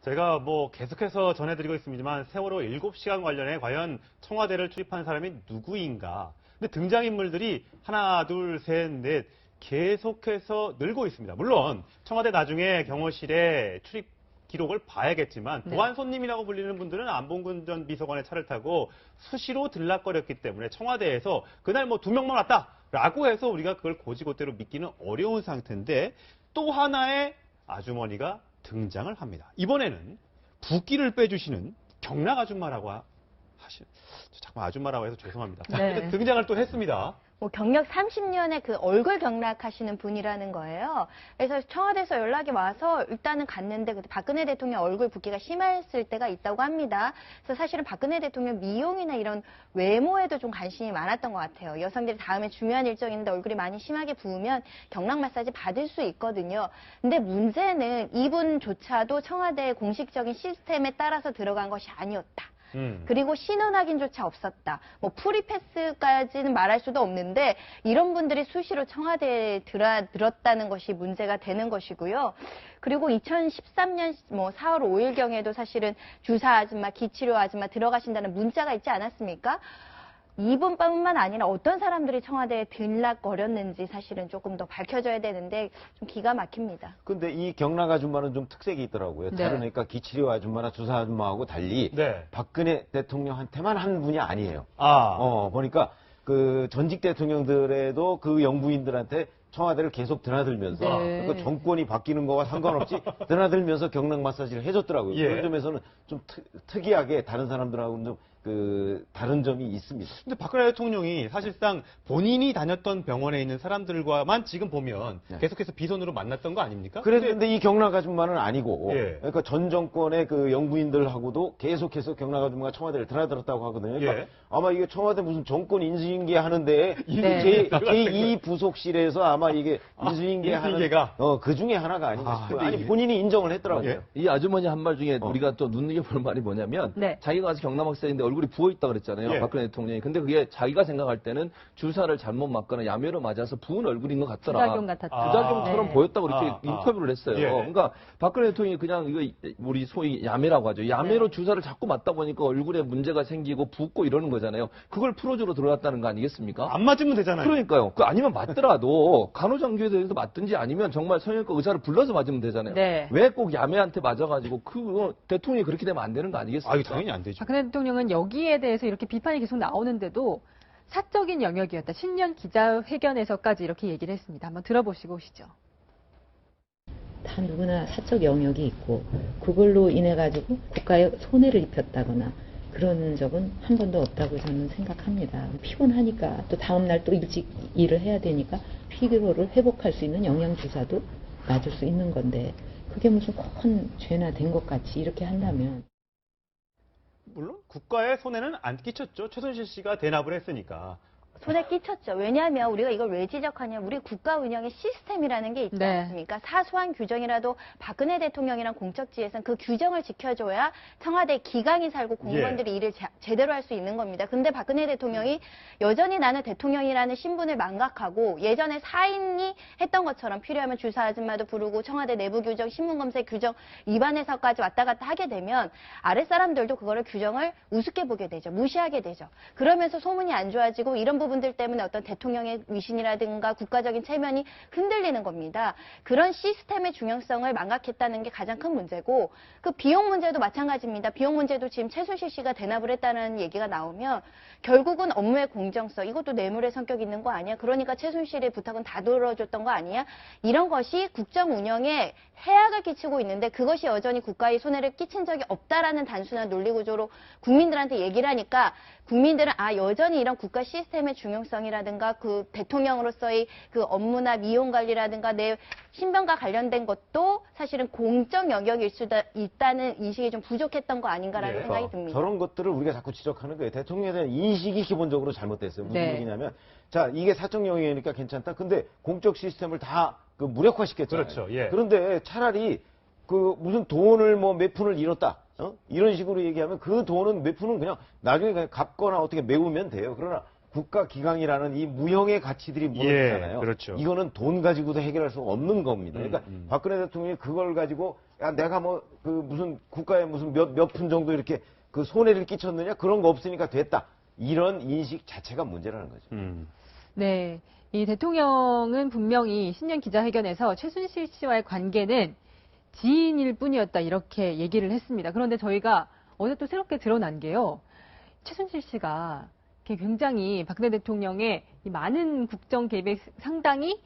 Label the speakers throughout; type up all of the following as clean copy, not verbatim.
Speaker 1: 제가 뭐 계속해서 전해드리고 있습니다만 세월호 7시간 관련해 과연 청와대를 출입한 사람이 누구인가. 근데 등장인물들이 하나, 둘, 셋, 넷 계속해서 늘고 있습니다. 물론 청와대 나중에 경호실에 출입 기록을 봐야겠지만 보안 손님이라고 불리는 분들은 안봉근 전 비서관의 차를 타고 수시로 들락거렸기 때문에 청와대에서 그날 뭐 2명만 왔다라고 해서 우리가 그걸 고지고대로 믿기는 어려운 상태인데 또 하나의 아주머니가 등장을 합니다. 이번에는 붓기를 빼주시는 경락 아줌마라고 잠깐 아줌마라고 해서 죄송합니다.
Speaker 2: 네.
Speaker 1: 등장을 또 했습니다.
Speaker 2: 뭐 경력 30년의 그 얼굴 경락하시는 분이라는 거예요. 그래서 청와대에서 연락이 와서 일단은 갔는데 그때 박근혜 대통령 얼굴 붓기가 심했을 때가 있다고 합니다. 그래서 사실은 박근혜 대통령 미용이나 이런 외모에도 좀 관심이 많았던 것 같아요. 여성들이 다음에 중요한 일정이 있는데 얼굴이 많이 심하게 부으면 경락 마사지 받을 수 있거든요. 근데 문제는 이분조차도 청와대의 공식적인 시스템에 따라서 들어간 것이 아니었다. 그리고 신원 확인조차 없었다. 뭐 프리패스까지는 말할 수도 없는데 이런 분들이 수시로 청와대에 들었다는 것이 문제가 되는 것이고요. 그리고 2013년 뭐 4월 5일경에도 사실은 주사 아줌마, 기치료 아줌마 들어가신다는 문자가 있지 않았습니까? 이분뿐만 아니라 어떤 사람들이 청와대에 들락거렸는지 사실은 조금 더 밝혀져야 되는데 좀 기가 막힙니다.
Speaker 3: 근데 이 경락 아줌마는 좀 특색이 있더라고요. 다른 그러니까 기치료 아줌마나 주사 아줌마하고 달리 박근혜 대통령한테만 한 분이 아니에요. 보니까 그 전직 대통령들에도 그 영부인들한테 청와대를 계속 드나들면서 그러니까 정권이 바뀌는 거와 상관없이 드나들면서 경락 마사지를 해줬더라고요. 그런 점에서는 좀 특이하게 다른 사람들하고는 좀 다른 점이 있습니다.
Speaker 1: 근데 박근혜 대통령이 사실상 본인이 다녔던 병원에 있는 사람들과만 지금 보면 계속해서 비선으로 만났던 거 아닙니까?
Speaker 3: 그런데 이 경락 아줌마는 아니고, 그러니까 전 정권의 그 영부인들하고도 계속해서 경락 아줌마가 청와대를 드나들었다고 하거든요. 그러니까 아마 이게 청와대 무슨 정권 인수인계 하는데 제2 부속실에서 아마 이게 인수인계 하는 그 중에 하나가 아닌가 싶어요. 아니 본인이 인정을 했더라고요.
Speaker 4: 이 아주머니 한 말 중에 우리가 또 눈여겨볼 말이 뭐냐면 자기가 가서 경남 학생인데 얼굴이 부어있다 그랬잖아요. 박근혜 대통령이. 근데 그게 자기가 생각할 때는 주사를 잘못 맞거나 야매로 맞아서 부은 얼굴인 것 같더라.
Speaker 2: 부작용 같았다.
Speaker 4: 부작용처럼 보였다고 이렇게 인터뷰를 했어요. 그러니까 박근혜 대통령이 그냥 이거 우리 소위 야매라고 하죠. 야매로 주사를 자꾸 맞다 보니까 얼굴에 문제가 생기고 붓고 이러는 거잖아요. 그걸 풀어주러 들어갔다는 거 아니겠습니까?
Speaker 1: 안 맞으면 되잖아요.
Speaker 4: 그러니까요. 아니면 맞더라도 간호장교에 대해서 맞든지 아니면 정말 성형외과 의사를 불러서 맞으면 되잖아요. 왜 꼭 야매한테 맞아가지고 대통령이 그렇게 되면 안 되는 거 아니겠습니까?
Speaker 1: 당연히 안 되죠.
Speaker 5: 박근혜 대통령은 여기에 대해서 이렇게 비판이 계속 나오는데도 사적인 영역이었다. 신년 기자회견에서까지 이렇게 얘기를 했습니다. 한번 들어보시고 오시죠.
Speaker 6: 다 누구나 사적 영역이 있고 그걸로 인해 가지고 국가에 손해를 입혔다거나 그런 적은 한 번도 없다고 저는 생각합니다. 피곤하니까 또 다음 날 또 일찍 일을 해야 되니까 피로를 회복할 수 있는 영양주사도 맞을 수 있는 건데 그게 무슨 큰 죄나 된 것 같이 이렇게 한다면
Speaker 1: 물론 국가의 손해는 안 끼쳤죠. 최순실 씨가 대납을 했으니까.
Speaker 2: 손에 끼쳤죠. 왜냐하면 우리가 이걸 왜 지적하냐. 우리 국가 운영의 시스템이라는 게 있지 않습니까? 사소한 규정이라도 박근혜 대통령이랑 공적지에서는 그 규정을 지켜줘야 청와대 기강이 살고 공무원들이 일을 제대로 할 수 있는 겁니다. 근데 박근혜 대통령이 여전히 나는 대통령이라는 신분을 망각하고 예전에 사인이 했던 것처럼 필요하면 주사 아줌마도 부르고 청와대 내부 규정, 신문검색 규정 위반해서까지 왔다 갔다 하게 되면 아랫사람들도 그거를 규정을 우습게 보게 되죠. 무시하게 되죠. 그러면서 소문이 안 좋아지고 이런 부분들 때문에 어떤 대통령의 위신이라든가 국가적인 체면이 흔들리는 겁니다. 그런 시스템의 중요성을 망각했다는 게 가장 큰 문제고 그 비용 문제도 마찬가지입니다. 비용 문제도 지금 최순실 씨가 대납을 했다는 얘기가 나오면 결국은 업무의 공정성 이것도 뇌물의 성격이 있는 거 아니야? 그러니까 최순실의 부탁은 다 들어줬던 거 아니야? 이런 것이 국정 운영에 해악을 끼치고 있는데 그것이 여전히 국가에 손해를 끼친 적이 없다라는 단순한 논리 구조로 국민들한테 얘기를 하니까 국민들은 여전히 이런 국가 시스템의 중요성이라든가 그 대통령으로서의 그 업무나 미용 관리라든가 내 신변과 관련된 것도 사실은 공적 영역일 수 있다는 인식이 좀 부족했던 거 아닌가라는 생각이 듭니다.
Speaker 3: 저런 것들을 우리가 자꾸 지적하는 거예요. 대통령에 대한 인식이 기본적으로 잘못됐어요. 무슨 얘기냐면 자 이게 사적 영역이니까 괜찮다. 근데 공적 시스템을 다 무력화시켰잖아요.
Speaker 1: 그렇죠.
Speaker 3: 그런데 차라리 그 무슨 돈을 몇 푼을 잃었다. 이런 식으로 얘기하면 그 돈은 몇 푼은 그냥 나중에 그냥 갚거나 어떻게 메우면 돼요. 그러나 국가기강이라는 이 무형의 가치들이 무너지잖아요.
Speaker 1: 예, 그렇죠.
Speaker 3: 이거는 돈 가지고도 해결할 수 없는 겁니다. 그러니까 박근혜 대통령이 그걸 가지고 야 내가 뭐 그 무슨 국가에 무슨 몇 푼 정도 이렇게 그 손해를 끼쳤느냐 그런 거 없으니까 됐다. 이런 인식 자체가 문제라는 거죠.
Speaker 5: 네. 이 대통령은 분명히 신년 기자회견에서 최순실 씨와의 관계는 지인일 뿐이었다 이렇게 얘기를 했습니다. 그런데 저희가 어제 또 새롭게 드러난 게요. 최순실 씨가 굉장히 박근혜 대통령의 이 많은 국정 개입에 상당히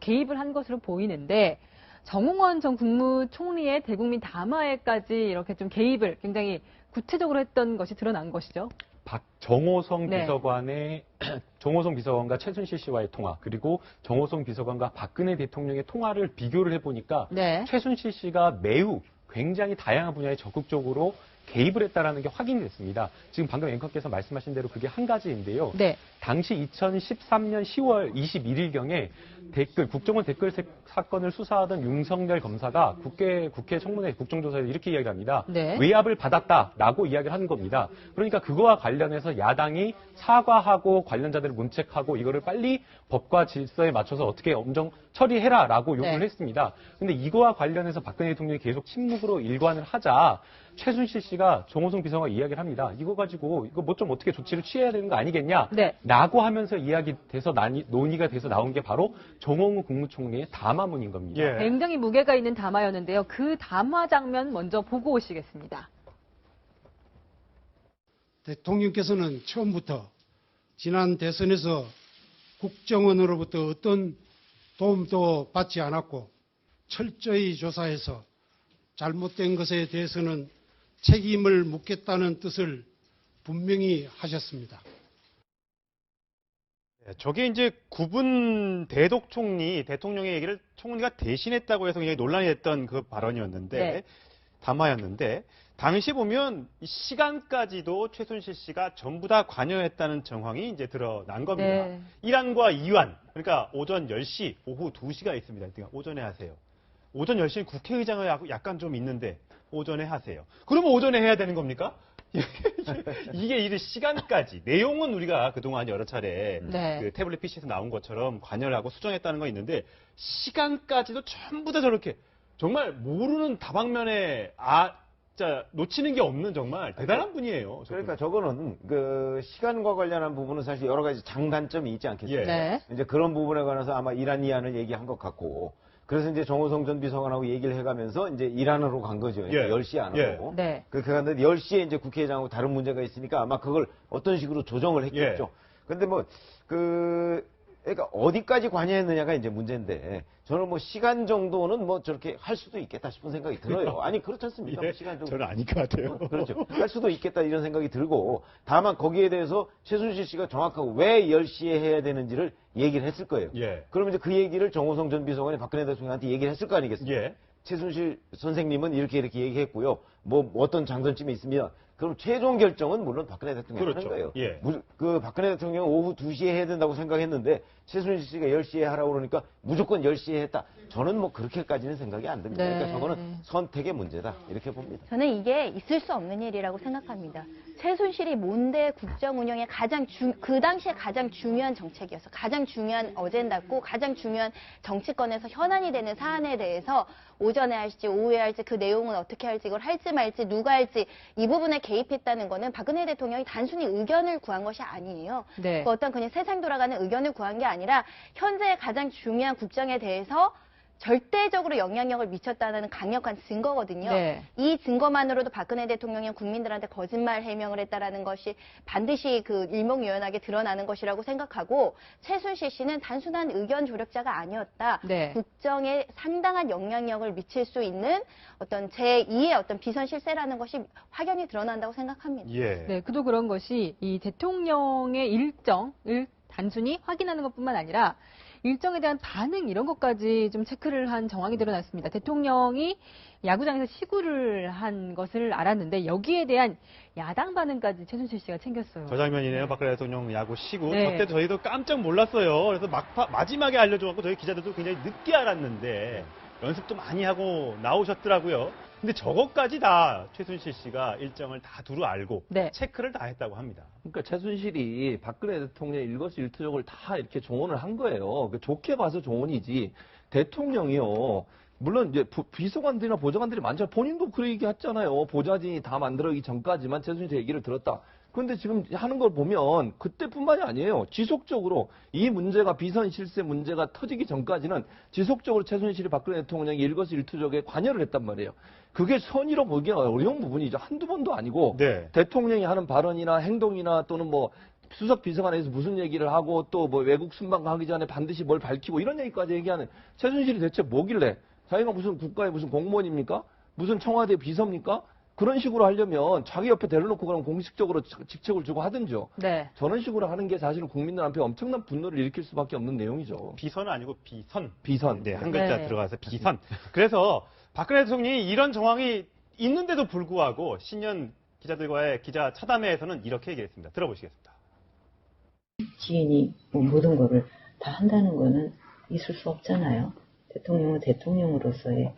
Speaker 5: 개입을 한 것으로 보이는데 정홍원 전 국무총리의 대국민 담화에까지 이렇게 좀 개입을 굉장히 구체적으로 했던 것이 드러난 것이죠.
Speaker 7: 정호성 비서관의 정호성 비서관과 최순실 씨와의 통화 그리고 정호성 비서관과 박근혜 대통령의 통화를 비교를 해보니까 최순실 씨가 매우 굉장히 다양한 분야에 적극적으로 개입을 했다라는 게 확인이 됐습니다. 지금 방금 앵커께서 말씀하신 대로 그게 한 가지인데요. 당시 2013년 10월 21일경에 국정원 댓글 사건을 수사하던 윤석열 검사가 국회 청문회 국정조사에서 이렇게 이야기를 합니다. 외압을 받았다라고 이야기를 하는 겁니다. 그러니까 그거와 관련해서 야당이 사과하고 관련자들을 문책하고 이거를 빨리 법과 질서에 맞춰서 어떻게 엄정 처리해라라고 요구를 했습니다. 근데 이거와 관련해서 박근혜 대통령이 계속 침묵으로 일관을 하자 최순실 씨가 정호성 비서관과 이야기를 합니다. 이거 가지고 이거 뭐 좀 어떻게 조치를 취해야 되는 거 아니겠냐? 라고 하면서 이야기돼서 논의가 돼서 나온 게 바로 정홍원 국무총리의 담화문인 겁니다.
Speaker 5: 굉장히 무게가 있는 담화였는데요. 그 담화 장면 먼저 보고 오시겠습니다.
Speaker 8: 대통령께서는 처음부터 지난 대선에서 국정원으로부터 어떤 도움도 받지 않았고 철저히 조사해서 잘못된 것에 대해서는 책임을 묻겠다는 뜻을 분명히 하셨습니다.
Speaker 1: 저게 이제 구분 대독 총리, 대통령의 얘기를 총리가 대신했다고 해서 굉장히 논란이 됐던 그 발언이었는데, 담화였는데, 당시 보면 이 시간까지도 최순실 씨가 전부 다 관여했다는 정황이 이제 드러난 겁니다. 1안과 2안, 그러니까 오전 10시, 오후 2시가 있습니다. 그러니까 오전에 하세요. 오전 10시는 국회의장을 약간 좀 있는데 오전에 하세요. 그러면 오전에 해야 되는 겁니까? 이게 이 시간까지. 내용은 우리가 그동안 여러 차례 그 태블릿 PC에서 나온 것처럼 관여를 하고 수정했다는 거 있는데 시간까지도 전부 다 저렇게 정말 모르는 다방면에 진짜 놓치는 게 없는 정말 대단한 분이에요.
Speaker 3: 그러니까 저거는 그 시간과 관련한 부분은 사실 여러 가지 장단점이 있지 않겠습니까? 이제 그런 부분에 관해서 아마 1안, 2안을 얘기한 것 같고 그래서 이제 정호성 전 비서관하고 얘기를 해가면서 이제 1안으로 간 거죠. 10시 안으로. 그렇게 갔는데 10시에 이제 국회의장하고 다른 문제가 있으니까 아마 그걸 어떤 식으로 조정을 했겠죠. 근데 그러니까 어디까지 관여했느냐가 이제 문제인데 저는 뭐 시간 정도는 뭐 저렇게 할 수도 있겠다 싶은 생각이 들어요. 아니 그렇지 않습니까? 시간 정도.
Speaker 1: 저는 아닐 것 같아요.
Speaker 3: 그렇죠. 할 수도 있겠다 이런 생각이 들고 다만 거기에 대해서 최순실 씨가 정확하고 왜 10시에 해야 되는지를 얘기를 했을 거예요. 그러면 이제 그 얘기를 정호성 전 비서관이 박근혜 대통령한테 얘기를 했을 거 아니겠습니까? 최순실 선생님은 이렇게 얘기했고요. 뭐 어떤 장단점이 있으면 그럼 최종 결정은 물론 박근혜 대통령이 하는 거예요. 그 박근혜 대통령은 오후 2시에 해야 된다고 생각했는데 최순실 씨가 10시에 하라고 그러니까 무조건 10시에 했다. 저는 뭐 그렇게까지는 생각이 안 듭니다. 그러니까 저거는 선택의 문제다. 이렇게 봅니다.
Speaker 2: 저는 이게 있을 수 없는 일이라고 생각합니다. 최순실이 몬대 국정 운영의 그 당시에 가장 중요한 정책이었어. 가장 중요한 어젠다고 가장 중요한 정치권에서 현안이 되는 사안에 대해서 오전에 할지 오후에 할지 그 내용은 어떻게 할지 이걸 할지 말지 누가 할지 이 부분에 개입했다는 거는 박근혜 대통령이 단순히 의견을 구한 것이 아니에요. 그 어떤 그냥 세상 돌아가는 의견을 구한 게 아니라 현재 가장 중요한 국정에 대해서 절대적으로 영향력을 미쳤다는 강력한 증거거든요. 이 증거만으로도 박근혜 대통령이 국민들한테 거짓말 해명을 했다라는 것이 반드시 그 일목요연하게 드러나는 것이라고 생각하고 최순실 씨는 단순한 의견 조력자가 아니었다. 국정에 상당한 영향력을 미칠 수 있는 어떤 제2의 어떤 비선 실세라는 것이 확연히 드러난다고 생각합니다.
Speaker 5: 그도 그런 것이 이 대통령의 일정을 단순히 확인하는 것뿐만 아니라 일정에 대한 반응 이런 것까지 좀 체크를 한 정황이 드러났습니다. 대통령이 야구장에서 시구를 한 것을 알았는데 여기에 대한 야당 반응까지 최순실 씨가 챙겼어요.
Speaker 1: 저 장면이네요. 박근혜 대통령 야구 시구. 그때 저희도 깜짝 놀랐어요. 그래서 마지막에 알려줘갖고 저희 기자들도 굉장히 늦게 알았는데 연습도 많이 하고 나오셨더라고요. 근데 저것까지 다 최순실 씨가 일정을 다 두루 알고 네. 체크를 다 했다고 합니다.
Speaker 4: 그러니까 최순실이 박근혜 대통령의 일거수일투족을 다 이렇게 조언을 한 거예요. 좋게 봐서 조언이지. 대통령이요. 물론 이제 비서관들이나 보좌관들이 많잖아요. 본인도 그 얘기 했잖아요. 보좌진이 다 만들어지기 전까지만 최순실 얘기를 들었다. 그런데 지금 하는 걸 보면 그때뿐만이 아니에요. 지속적으로 이 문제가 비선 실세 문제가 터지기 전까지는 지속적으로 최순실이 박근혜 대통령의 일거수일투족에 관여를 했단 말이에요. 그게 선의로 보기가 어려운 부분이죠. 한두 번도 아니고 네. 대통령이 하는 발언이나 행동이나 또는 뭐 수석 비서관에서 무슨 얘기를 하고 또 뭐 외국 순방 가기 전에 반드시 뭘 밝히고 이런 얘기까지 얘기하는 최순실이 대체 뭐길래 자기가 무슨 국가의 무슨 공무원입니까? 무슨 청와대 비서입니까? 그런 식으로 하려면 자기 옆에 데려놓고 그럼 공식적으로 직책을 주고 하든죠. 네. 저런 식으로 하는 게 사실은 국민들 앞에 엄청난 분노를 일으킬 수밖에 없는 내용이죠.
Speaker 1: 비선은 아니고 비선.
Speaker 4: 비선.
Speaker 1: 네, 한 글자 들어가서 비선. 그래서 박근혜 대통령이 이런 정황이 있는데도 불구하고 신년 기자들과의 기자 차담회에서는 이렇게 얘기했습니다. 들어보시겠습니다.
Speaker 6: 지인이 뭐 모든 거를 다 한다는 거는 있을 수 없잖아요. 대통령은 대통령으로서의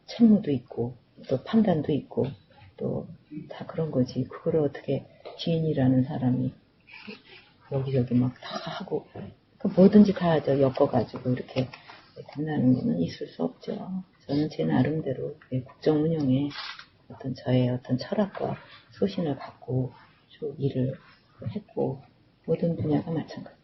Speaker 6: 책무도 있고 또 판단도 있고 또 다 그런 거지. 그거를 어떻게 지인이라는 사람이 여기저기 막 다 하고 뭐든지 다 엮어가지고 이렇게 된다는 거는 있을 수 없죠. 저는 제 나름대로 국정 운영에 어떤 저의 어떤 철학과 소신을 갖고 일을 했고 모든 분야가 마찬가지.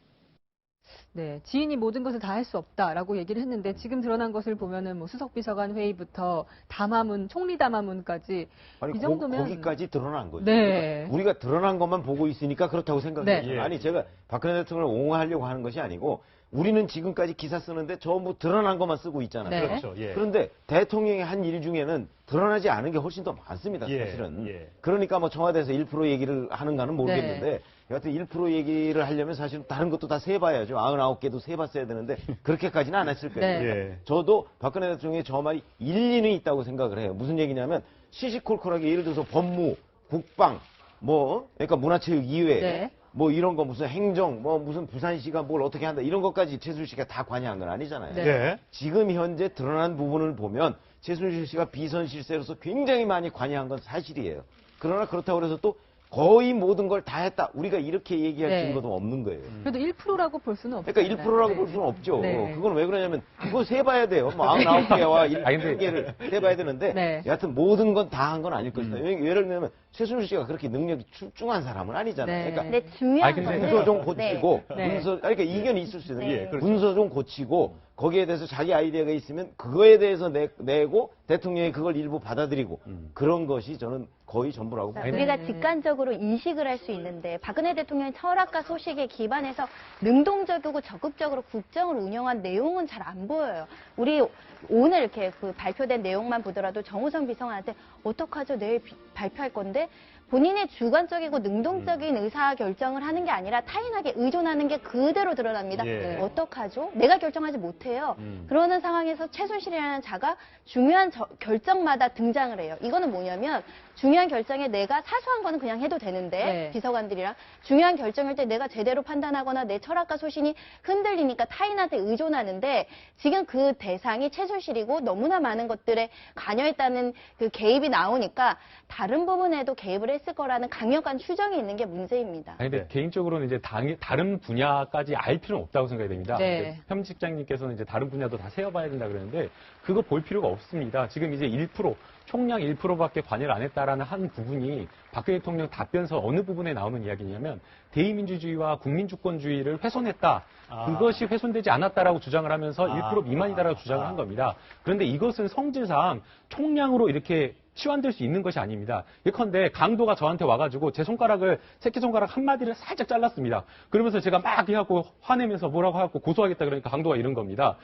Speaker 5: 네, 지인이 모든 것을 다 할 수 없다라고 얘기를 했는데 지금 드러난 것을 보면은 뭐 수석비서관 회의부터 담화문, 총리 담화문까지
Speaker 3: 아니,
Speaker 5: 이 정도면
Speaker 3: 거기까지 드러난 거죠.
Speaker 5: 네.
Speaker 3: 그러니까 우리가 드러난 것만 보고 있으니까 그렇다고 생각해요.
Speaker 5: 네.
Speaker 3: 아니 제가 박근혜 대통령을 옹호하려고 하는 것이 아니고 우리는 지금까지 기사 쓰는데 전부 드러난 것만 쓰고 있잖아요.
Speaker 5: 네.
Speaker 1: 그렇죠. 예.
Speaker 3: 그런데 대통령이 한 일 중에는 드러나지 않은 게 훨씬 더 많습니다. 사실은.
Speaker 1: 예.
Speaker 3: 그러니까 뭐 청와대에서 1% 얘기를 하는가는 모르겠는데
Speaker 5: 네.
Speaker 3: 여하튼 1% 얘기를 하려면 사실은 다른 것도 다 세봐야죠. 99개도 세봤어야 되는데 그렇게까지는 안 했을 거예요.
Speaker 5: 네.
Speaker 3: 예. 저도 박근혜 대통령의 저 말이 일리는 있다고 생각을 해요. 무슨 얘기냐면 시시콜콜하게 예를 들어서 법무, 국방, 뭐 그러니까 문화체육이외
Speaker 5: 네.
Speaker 3: 뭐 이런 거 무슨 행정, 뭐 무슨 부산시가 뭘 어떻게 한다 이런 것까지 최순실 씨가 다 관여한 건 아니잖아요.
Speaker 5: 네.
Speaker 3: 지금 현재 드러난 부분을 보면 최순실 씨가 비선 실세로서 굉장히 많이 관여한 건 사실이에요. 그러나 그렇다고 해서 또 거의 모든 걸 다 했다. 우리가 이렇게 얘기할
Speaker 5: 네.
Speaker 3: 증거도 없는 거예요.
Speaker 5: 그래도 1%라고 볼 수는 없어요.
Speaker 3: 그러니까 1%라고
Speaker 5: 네.
Speaker 3: 볼 수는 없죠.
Speaker 5: 네.
Speaker 3: 그건 왜 그러냐면 그거 세봐야 돼요. 뭐 99개와 1개를 세봐야 되는데
Speaker 5: 네.
Speaker 3: 여하튼 모든 건 다 한 건 아닐 것이다. 예를 들면 최순실 씨가 그렇게 능력이 출중한 사람은 아니잖아요.
Speaker 5: 네.
Speaker 3: 그러니까
Speaker 2: 근데 중요한 거는
Speaker 3: 문서 좀 고치고
Speaker 5: 네.
Speaker 3: 문서 그러니까 이견이 있을 수 있어요.
Speaker 2: 네.
Speaker 1: 그렇죠.
Speaker 3: 문서 좀 고치고 거기에 대해서 자기 아이디어가 있으면 그거에 대해서 내고 대통령이 그걸 일부 받아들이고 그런 것이 저는 거의 전부라고
Speaker 2: 자,
Speaker 3: 봅니다.
Speaker 2: 우리가 직관적으로 인식을 할 수 있는데 박근혜 대통령의 철학과 소식에 기반해서 능동적이고 적극적으로 국정을 운영한 내용은 잘 안 보여요. 우리 오늘 이렇게 그 발표된 내용만 보더라도 정호성 비서관한테 어떡하죠? 내일 발표할 건데 본인의 주관적이고 능동적인 의사결정을 하는 게 아니라 타인에게 의존하는 게 그대로 드러납니다.
Speaker 1: 예.
Speaker 2: 어떡하죠? 내가 결정하지 못해요. 그러는 상황에서 최순실이라는 자가 중요한 결정마다 등장을 해요. 이거는 뭐냐면 중요한 결정에 내가 사소한 거는 그냥 해도 되는데
Speaker 5: 네.
Speaker 2: 비서관들이랑 중요한 결정일 때 내가 제대로 판단하거나 내 철학과 소신이 흔들리니까 타인한테 의존하는데 지금 그 대상이 최순실이고 너무나 많은 것들에 관여했다는 그 개입이 나오니까 다른 부분에도 개입을 했을 거라는 강력한 추정이 있는 게 문제입니다.
Speaker 7: 아니, 근데 개인적으로는 이제 다른 분야까지 알 필요는 없다고 생각이 됩니다.
Speaker 5: 네.
Speaker 7: 편집장님께서는 이제 다른 분야도 다 세어봐야 된다 그러는데 그거 볼 필요가 없습니다. 지금 이제 1% 총량 1%밖에 관여를 안 했다라는 한 부분이 박근혜 대통령 답변서 어느 부분에 나오는 이야기냐면 대의민주주의와 국민주권주의를 훼손했다. 그것이 훼손되지 않았다라고 주장을 하면서 1% 미만이다라고 주장을 한 겁니다. 그런데 이것은 성질상 총량으로 이렇게 치환될 수 있는 것이 아닙니다. 예컨대 강도가 저한테 와가지고 제 손가락을 새끼손가락 한 마디를 살짝 잘랐습니다. 그러면서 제가 막 하고 화내면서 뭐라고 하고 고소하겠다 그러니까 강도가 이런 겁니다.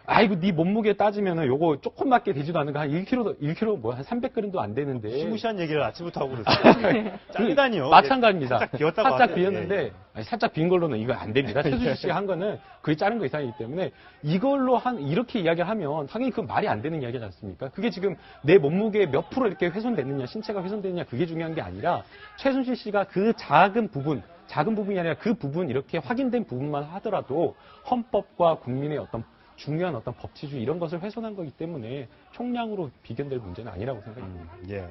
Speaker 7: 아이고, 네 몸무게 따지면은 요거 조금밖에 되지도 않은 거 한 1kg 뭐 한 300g도 안 되는데.
Speaker 1: 시무시한 얘기를 아침부터 하고 그랬어요. 짱이다니요.
Speaker 7: 마찬가지입니다.
Speaker 1: 살짝 비었다고
Speaker 7: 살짝 비었는데, 아니, 살짝 빈 걸로는 이거 안 됩니다. 최순실 씨가 한 거는 그게 자른 거 이상이기 때문에 이걸로 이렇게 이야기를 하면 당연히 그 말이 안 되는 이야기지 않습니까? 그게 지금 내 몸무게 몇 프로 이렇게 훼손됐느냐, 신체가 훼손됐느냐, 그게 중요한 게 아니라 최순실 씨가 그 작은 부분이 아니라 그 부분 이렇게 확인된 부분만 하더라도 헌법과 국민의 어떤 중요한 어떤 법치주의 이런 것을 훼손한 거기 때문에 총량으로 비견될 문제는 아니라고 생각합니다.
Speaker 1: 예.